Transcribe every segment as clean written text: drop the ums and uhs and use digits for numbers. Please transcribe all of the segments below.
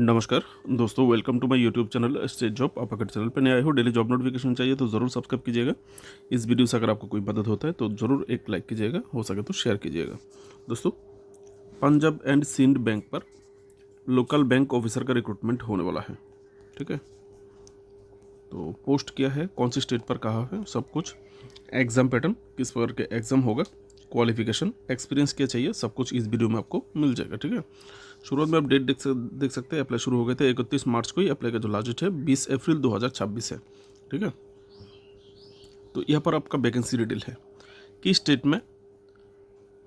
नमस्कार दोस्तों, welcome to my YouTube channel state job. आप अगर चैनल पर नए आए हो, डेली जॉब नोटिफिकेशन चाहिए तो ज़रूर सब्सक्राइब कीजिएगा। इस वीडियो से अगर आपको कोई मदद होता है तो ज़रूर एक लाइक कीजिएगा, हो सके तो शेयर कीजिएगा। दोस्तों, पंजाब एंड सिंध बैंक पर लोकल बैंक ऑफिसर का रिक्रूटमेंट होने वाला है। ठीक है, तो पोस्ट किया है, कौन सी स्टेट पर कहा है, सब कुछ, एग्ज़ाम पैटर्न, किस प्रकार के एग्ज़ाम होगा, क्वालिफिकेशन, एक्सपीरियंस क्या चाहिए, सब कुछ इस वीडियो में आपको मिल जाएगा। ठीक है, शुरुआत में आप डेट देख सकते हैं। अप्लाई शुरू हो गए थे 31 मार्च को ही। अप्लाई का जो लास्ट डेट है 20 अप्रैल 2026 है। ठीक है, तो यहाँ पर आपका वैकेंसी डिटेल है कि स्टेट में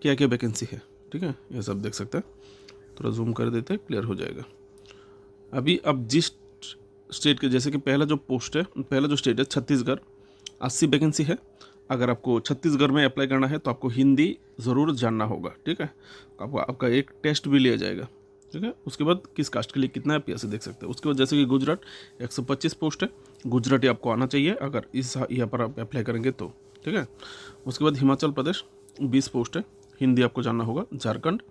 क्या क्या वैकेंसी है। ठीक है, ये सब देख सकते हैं। थोड़ा जूम कर देते हैं, क्लियर हो जाएगा। अभी अब जिस स्टेट के, जैसे कि पहला जो पोस्ट है, पहला जो स्टेट है छत्तीसगढ़, 80 वैकेंसी है। अगर आपको छत्तीसगढ़ में अप्लाई करना है तो आपको हिंदी ज़रूर जानना होगा। ठीक है, आपका एक टेस्ट भी लिया जाएगा। ठीक है, उसके बाद किस कास्ट के लिए कितना है आप ऐसे देख सकते हैं। उसके बाद जैसे कि गुजरात 125 पोस्ट है, गुजराती आपको आना चाहिए अगर इस यहाँ पर आप अप्लाई करेंगे तो। ठीक है, उसके बाद हिमाचल प्रदेश 20 पोस्ट है, हिंदी आपको जानना होगा। झारखंड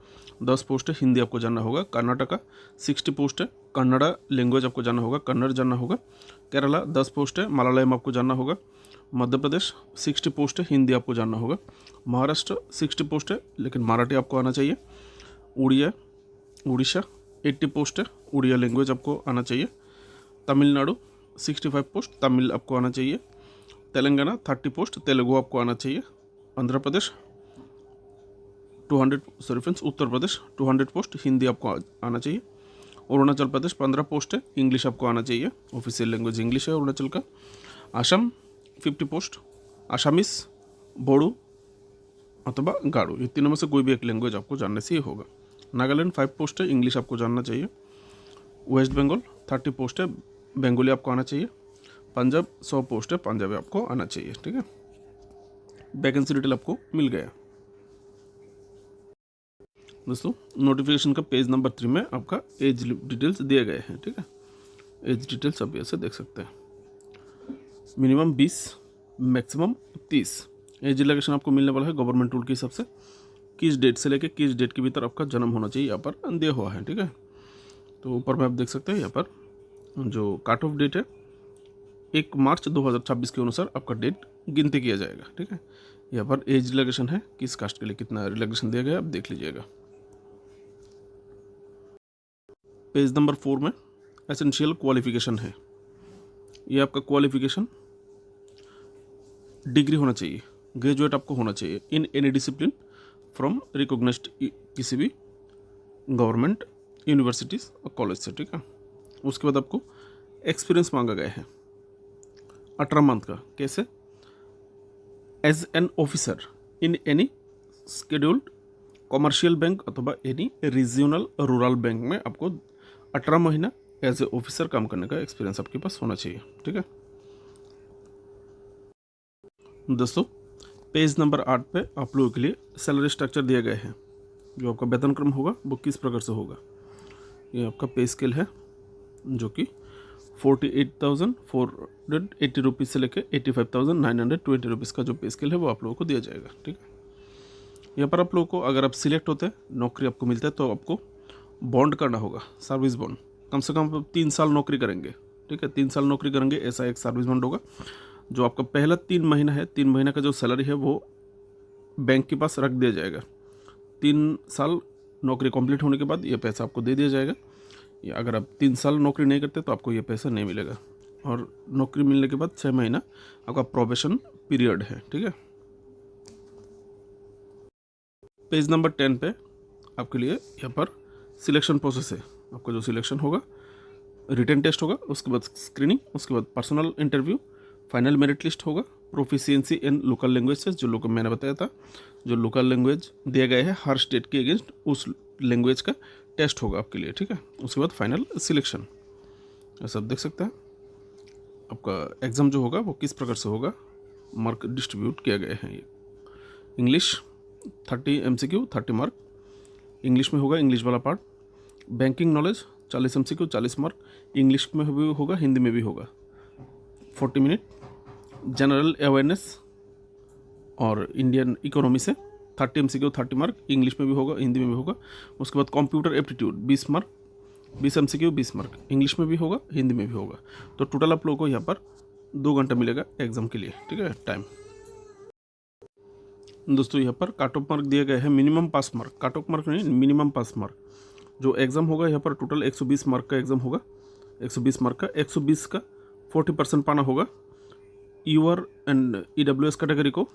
10 पोस्ट है, हिंदी आपको जानना होगा। कर्नाटका 60 पोस्ट है, कन्नड़ा लैंग्वेज आपको जानना होगा, कन्नड़ जानना होगा। केरला 10 पोस्ट है, मलयालम आपको जानना होगा। मध्य प्रदेश 60 पोस्ट है, हिंदी आपको जानना होगा। महाराष्ट्र 60 पोस्ट है, लेकिन मराठी आपको आना चाहिए। उड़ीसा 80 पोस्ट है, उड़िया लैंग्वेज आपको आना चाहिए। तमिलनाडु 65 पोस्ट, तमिल आपको आना चाहिए। तेलंगाना 30 पोस्ट, तेलुगु आपको आना चाहिए। आंध्र प्रदेश 200 उत्तर प्रदेश 200 पोस्ट, हिंदी आपको आना चाहिए। अरुणाचल प्रदेश 15 पोस्ट है, इंग्लिश आपको आना चाहिए, ऑफिशियल लैंग्वेज इंग्लिश है अरुणाचल का। असम 50 पोस्ट, आसामीस, बोडो अथवा गाड़ो, ये तीनों में से कोई भी एक लैंग्वेज आपको जानने से ही होगा। नागालैंड 5 पोस्ट है, इंग्लिश आपको जानना चाहिए। वेस्ट बंगाल 30 पोस्ट है, बंगाली आपको आना चाहिए। पंजाब 100 पोस्ट है, पंजाबी आपको आना चाहिए। ठीक है, वैकेंसी डिटेल आपको मिल गया। दोस्तों, नोटिफिकेशन का पेज नंबर 3 में आपका एज डिटेल्स दिए गए हैं। ठीक है, एज डिटेल्स आप ऐसे देख सकते हैं। मिनिमम 20, मैक्सिमम 30 एज रिलैक्सेशन आपको मिलने वाला है गवर्नमेंट रूल के हिसाब से। किस डेट से लेकर किस डेट के भीतर आपका जन्म होना चाहिए यहाँ पर दिया हुआ है। ठीक है, तो ऊपर में आप देख सकते हैं, यहाँ पर जो काट ऑफ डेट है 1 मार्च 2026 के अनुसार आपका डेट गिनती किया जाएगा। ठीक है, यहाँ पर एज रिलैक्सेशन है, किस कास्ट के लिए कितना रिलैक्सेशन दिया गया आप देख लीजिएगा। पेज नंबर 4 में एसेंशियल क्वालिफिकेशन है। ये आपका क्वालिफिकेशन डिग्री होना चाहिए, ग्रेजुएट आपको होना चाहिए in any discipline from recognised किसी भी गवर्नमेंट यूनिवर्सिटीज़ और कॉलेज से। ठीक है, उसके बाद आपको एक्सपीरियंस मांगा गया है 18 मंथ का। कैसे? As an officer in any scheduled commercial bank अथवा एनी रीजनल रूरल बैंक में आपको 18 महीना एज ए ऑफिसर काम करने का एक्सपीरियंस आपके पास होना चाहिए। ठीक है दोस्तों, पेज नंबर 8 पे आप लोगों के लिए सैलरी स्ट्रक्चर दिए गए हैं। जो आपका वेतन क्रम होगा वो किस प्रकार से होगा। ये आपका पे स्केल है, जो कि 48,480 रुपीज़ से लेकर 85,920 रुपीज़ का जो पे स्केल है वो आप लोगों को दिया जाएगा। ठीक है, यहाँ पर आप लोगों को, अगर आप सिलेक्ट होते हैं, नौकरी आपको मिलता है, तो आपको बॉन्ड करना होगा, सर्विस बॉन्ड। कम से कम 3 साल नौकरी करेंगे। ठीक है, 3 साल नौकरी करेंगे, ऐसा एक सर्विस बॉन्ड होगा। जो आपका पहला 3 महीना है, 3 महीना का जो सैलरी है वो बैंक के पास रख दिया जाएगा। 3 साल नौकरी कंप्लीट होने के बाद ये पैसा आपको दे दिया जाएगा। या अगर आप 3 साल नौकरी नहीं करते तो आपको ये पैसा नहीं मिलेगा। और नौकरी मिलने के बाद 6 महीना आपका प्रोबेशन पीरियड है। ठीक है, पेज नंबर 10 पे आपके लिए यहाँ पर सिलेक्शन प्रोसेस है। आपका जो सिलेक्शन होगा, रिटन टेस्ट होगा, उसके बाद स्क्रीनिंग, उसके बाद personal interview, final merit list होगा, प्रोफिशिएंसी इन लोकल लैंग्वेजेस, जो लोग मैंने बताया था, जो लोकल लैंग्वेज दिया गया है हर स्टेट के अगेंस्ट, उस लैंग्वेज का टेस्ट होगा आपके लिए। ठीक है, उसके बाद फाइनल सिलेक्शन। ये सब देख सकते हैं। आपका एग्ज़ाम जो होगा वो किस प्रकार से होगा, मार्क डिस्ट्रीब्यूट किया गया है। ये इंग्लिश 30 MCQ 30 मार्क इंग्लिश में होगा, इंग्लिश वाला part. Banking knowledge 40 MCQ 40 mark, English में भी होगा, हिंदी में भी होगा, 40 मिनट। जनरल अवेयरनेस और इंडियन इकोनॉमी से 30 MCQ 30 मार्क, इंग्लिश में भी होगा, हिंदी में भी होगा। उसके बाद computer aptitude 20 mark, 20 MCQ 20 mark, English में भी होगा, हिंदी में भी होगा। तो टोटल आप लोगों को यहाँ पर 2 घंटा मिलेगा एग्ज़ाम के लिए, ठीक है, टाइम। दोस्तों यहाँ पर काट ऑफ मार्क दिए गए हैं, मिनिमम पास मार्क, काट ऑफ मार्क नहीं, मिनिमम पास मार्क। जो एग्ज़ाम होगा यहाँ पर टोटल 120 मार्क का एग्ज़ाम होगा, 120 मार्क का, 120 का 40% पाना होगा यूआर एंड EWS कैटेगरी को,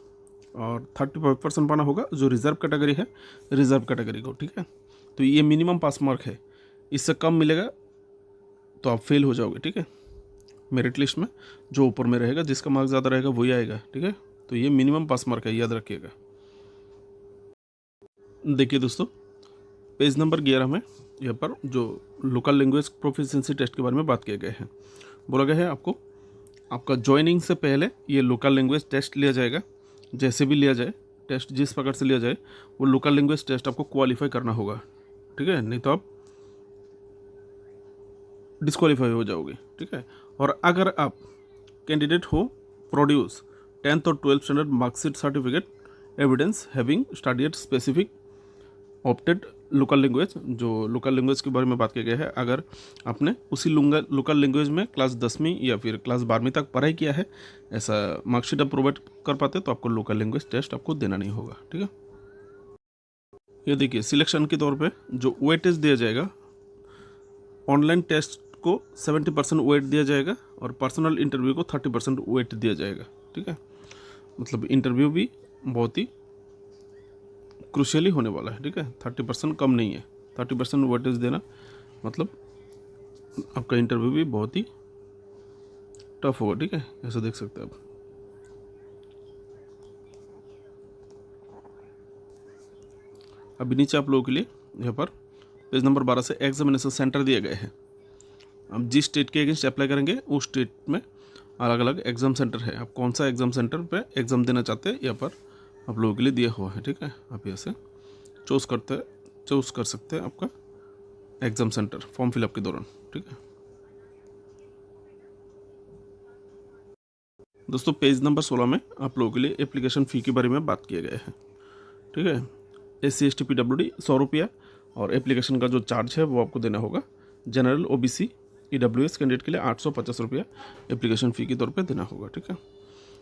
और 35% पाना होगा जो रिजर्व कैटेगरी है, रिजर्व कैटेगरी को, ठीक है। तो ये मिनिमम पास मार्क है, इससे कम मिलेगा तो आप फेल हो जाओगे, ठीक है। मेरिट लिस्ट में जो ऊपर में रहेगा, जिसका मार्क ज़्यादा रहेगा वही आएगा, ठीक है। तो ये मिनिमम पास मार्क है, याद रखिएगा। देखिए दोस्तों, पेज नंबर 11 में यहाँ पर जो लोकल लैंग्वेज प्रोफिशिएंसी टेस्ट के बारे में बात किया गया है। बोला गया है आपको, आपका ज्वाइनिंग से पहले ये लोकल लैंग्वेज टेस्ट लिया जाएगा। जैसे भी लिया जाए टेस्ट, जिस प्रकार से लिया जाए, वो लोकल लैंग्वेज टेस्ट आपको क्वालिफाई करना होगा, ठीक है, नहीं तो आप डिस्क्वालीफाई हो जाओगे, ठीक है। और अगर आप कैंडिडेट हो, प्रोड्यूस 10th और 12th standard marksheet certificate evidence having studied specific opted local language, जो लोकल लैंग्वेज के बारे में बात किया गया है, अगर आपने उसी लोकल लैंग्वेज में क्लास 10वीं या फिर क्लास 12वीं तक पढ़ाई किया है, ऐसा मार्कशीट आप प्रोवाइड कर पाते तो आपको लोकल लैंग्वेज टेस्ट आपको देना नहीं होगा, ठीक है। ये देखिए, सिलेक्शन के तौर पे जो वेटेज दिया जाएगा, ऑनलाइन टेस्ट को 70% वेट दिया जाएगा और पर्सनल इंटरव्यू को 30% वेट दिया जाएगा, ठीक है। मतलब इंटरव्यू भी बहुत ही क्रूशियली होने वाला है, ठीक है। 30% कम नहीं है, 30% वेटेज देना मतलब आपका इंटरव्यू भी बहुत ही टफ होगा, ठीक है। ऐसा देख सकते हैं आप। अभी नीचे आप लोगों के लिए यहाँ पर पेज नंबर 12 से एग्जामिनेशन सेंटर दिए गए हैं। अब जिस स्टेट के अगेंस्ट अप्लाई करेंगे उस स्टेट में अलग अलग एग्ज़ाम सेंटर है। आप कौन सा एग्ज़ाम सेंटर पे एग्ज़ाम देना चाहते हैं यहाँ पर आप लोगों के लिए दिया हुआ है, ठीक है। आप यहाँ से चूज़ कर सकते हैं आपका एग्ज़ाम सेंटर फॉर्म फिलअप के दौरान, ठीक है। दोस्तों पेज नंबर 16 में आप लोगों के लिए एप्लीकेशन फ़ी के बारे में बात किया गया है, ठीक है। SC ST PWD 100 रुपया, और एप्लीकेशन का जो चार्ज है वो आपको देना होगा। जनरल OBC EWS कैंडिडेट के लिए 850 रुपया एप्लीकेशन फ़ी के तौर पे देना होगा, ठीक है।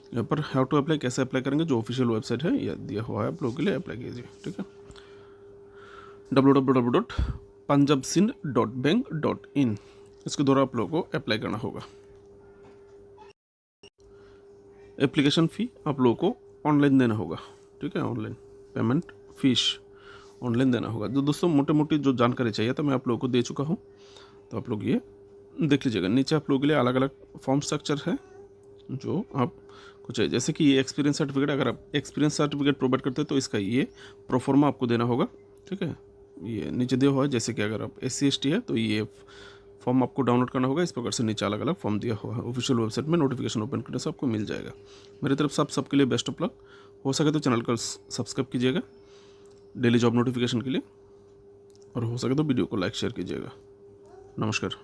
यहाँ पर हाउ टू अप्लाई, कैसे अप्लाई करेंगे, जो ऑफिशियल वेबसाइट है यह दिया हुआ है, आप लोगों के लिए अप्लाई कीजिए, ठीक है। www.punjabsind.bank.in, इसके द्वारा आप लोगों को अप्लाई करना होगा। एप्लीकेशन फ़ी आप लोगों को ऑनलाइन देना होगा, ठीक है। ऑनलाइन पेमेंट फीस ऑनलाइन देना होगा। जो दोस्तों मोटे मोटी जो जानकारी चाहिए तो मैं आप लोगों को दे चुका हूँ, तो आप लोग ये देख लीजिएगा। नीचे आप लोगों के लिए अलग अलग फॉर्म स्ट्रक्चर है जो आपको चाहिए, जैसे कि ये एक्सपीरियंस सर्टिफिकेट, अगर आप एक्सपीरियंस सर्टिफिकेट प्रोवाइड करते हैं तो इसका ये प्रोफॉर्मा आपको देना होगा, ठीक है। ये नीचे दिया हुआ है, जैसे कि अगर आप SC ST है तो ये फॉर्म आपको डाउनलोड करना होगा। इस प्रकार से नीचे अलग अलग फॉर्म दिया हुआ है, ऑफिशियल वेबसाइट में नोटिफिकेशन ओपन करने से आपको मिल जाएगा। मेरी तरफ से आप सबके लिए बेस्ट ऑफ लक। हो सके तो चैनल को सब्सक्राइब कीजिएगा डेली जॉब नोटिफिकेशन के लिए, और हो सके तो वीडियो को लाइक शेयर कीजिएगा। नमस्कार।